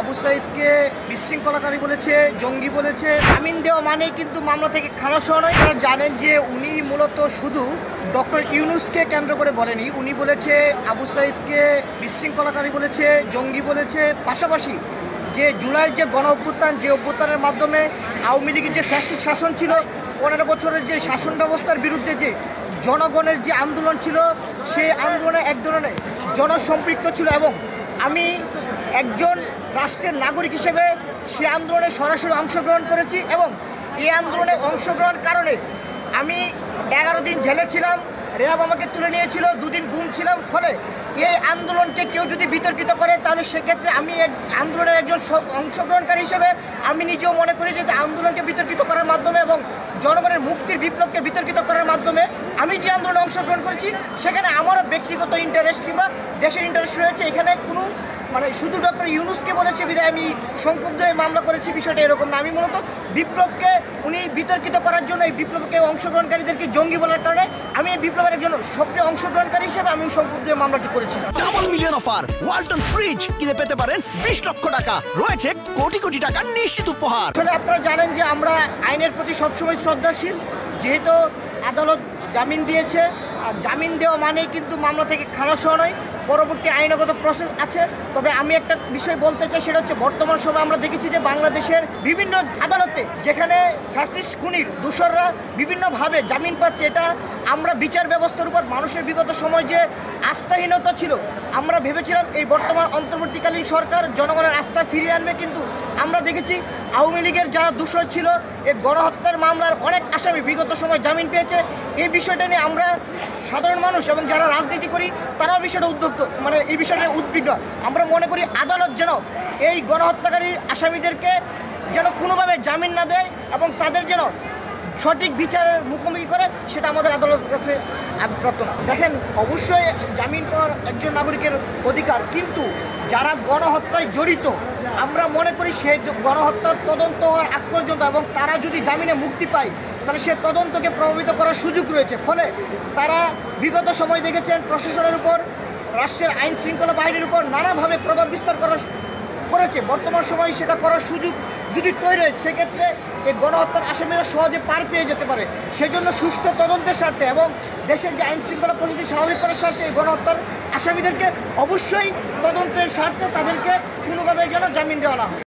আবু সাইদকে বিশৃঙ্খলাকারী বলেছে, জঙ্গি বলেছে। জামিন দেওয়া মানেই কিন্তু মামলা থেকে খালাস হওয়া নয়। আপনারা জানেন যে উনি মূলত শুধু ডক্টর ইউনূসকে কেন্দ্র করে বলেনি, উনি বলেছে আবু সাইদকে বিশৃঙ্খলাকারী বলেছে, জঙ্গি বলেছে। পাশাপাশি যে জুলাইয়ের যে গণ অভ্যুত্থান, যে অভ্যুত্থানের মাধ্যমে আওয়ামী লীগের যে ফ্যাসিস্ট শাসন ছিল, 15 বছরের যে শাসন ব্যবস্থার বিরুদ্ধে যে জনগণের যে আন্দোলন ছিল, সেই আন্দোলনে এক ধরনের জনসম্পৃক্ত ছিল। এবং আমি একজন রাষ্ট্রের নাগরিক হিসেবে সে আন্দোলনে সরাসরি অংশগ্রহণ করেছি এবং এই আন্দোলনে অংশগ্রহণের কারণে আমি 11 দিন জেলে ছিলাম, র্যাব আমাকে তুলে নিয়েছিল, 2 দিন গুম ছিলাম। ফলে এই আন্দোলনকে কেউ যদি বিতর্কিত করে তাহলে সেক্ষেত্রে আমি আন্দোলনের একজন অংশগ্রহণকারী হিসেবে আমি নিজেও মনে করি যে আন্দোলনকে বিতর্কিত করার মাধ্যমে এবং জনগণের মুক্তির বিপ্লবকে বিতর্কিত করার মাধ্যমে আমি যে আন্দোলনে অংশগ্রহণ করেছি সেখানে আমারও ব্যক্তিগত ইন্টারেস্ট কিংবা দেশের ইন্টারেস্ট রয়েছে। এখানে কোনো শুধু ডক্টর ইউনূসকে বলেছে বিধায় আমি সংক্ষুব্ধ হয়ে মামলা করেছি, বিষয়টা এরকম না। আমি মূলত বিপ্লবকে উনি বিতর্কিত করার জন্য, এই বিপ্লবকে অংশগ্রহণকারীদেরকে জঙ্গি বলার কারণে আমি এই বিপ্লবের একজন সক্রিয় অংশগ্রহণকারী হিসেবে আমি সংক্ষুব্ধ হয়ে মামলাটি করেছি। Double million offer, Walton fridge কিনে পেতে পারেন 20 লক্ষ টাকা, রয়েছে কোটি কোটি টাকার নিশ্চিত উপহার। আসলে আপনারা জানেন যে আমরা আইনের প্রতি সবসময় শ্রদ্ধাশীল। যেহেতু আদালত জামিন দিয়েছে, আর জামিন দেওয়া মানেই কিন্তু মামলা থেকে খালাস হওয়া নয়, পরবর্তী আইনগত প্রসেস আছে। তবে আমি একটা বিষয় বলতে চাই, সেটা হচ্ছে বর্তমান সময়ে আমরা দেখেছি যে বাংলাদেশের বিভিন্ন আদালতে যেখানে ফ্যাসিস্ট খুনির দোষররা বিভিন্নভাবে জামিন পাচ্ছে, এটা আমরা বিচার ব্যবস্থার উপর মানুষের বিগত সময় যে আস্থাহীনতা ছিল, আমরা ভেবেছিলাম এই বর্তমান অন্তর্বর্তীকালীন সরকার জনগণের আস্থা ফিরিয়ে আনবে, কিন্তু আমরা দেখেছি আওয়ামী লীগের যারা দোষর ছিল, এই গণহত্যার মামলার অনেক আসামি বিগত সময় জামিন পেয়েছে। এই বিষয়টা নিয়ে আমরা সাধারণ মানুষ এবং যারা রাজনীতি করি তারাও বিষয়টা এই বিষয়টা উদ্বিগ্ন। আমরা মনে করি আদালত যেন এই গণহত্যাকারী আসামিদেরকে যেন কোনোভাবে জামিন না দেয় এবং তাদের যেন সঠিক বিচারের মুখোমুখি করে, সেটা আমাদের আদালতের কাছে প্রার্থনা। দেখেন, অবশ্যই জামিন পাওয়ার একজন নাগরিকের অধিকার, কিন্তু যারা গণহত্যায় জড়িত আমরা মনে করি সেই গণহত্যার তদন্ত হওয়ার আগ পর্যন্ত এবং তারা যদি জামিনে মুক্তি পায় তাহলে সে তদন্তকে প্রভাবিত করার সুযোগ রয়েছে। ফলে তারা বিগত সময় দেখেছেন প্রশাসনের উপর, রাষ্ট্রের আইন শৃঙ্খলা বাহিনীর উপর নানাভাবে প্রভাব বিস্তার করেছে। বর্তমান সময়ে সেটা করার সুযোগ যদি তৈরি হয়, সেক্ষেত্রে এই গণহত্যার আসামিরা সহজে পার পেয়ে যেতে পারে। সেজন্য সুষ্ঠু তদন্তের স্বার্থে এবং দেশের যে আইন শৃঙ্খলা পরিস্থিতি স্বাভাবিক করার স্বার্থে এই গণহত্যার আসামিদেরকে অবশ্যই তদন্তের স্বার্থে তাদেরকে কোনোভাবে যেন জামিন দেওয়া না হয়।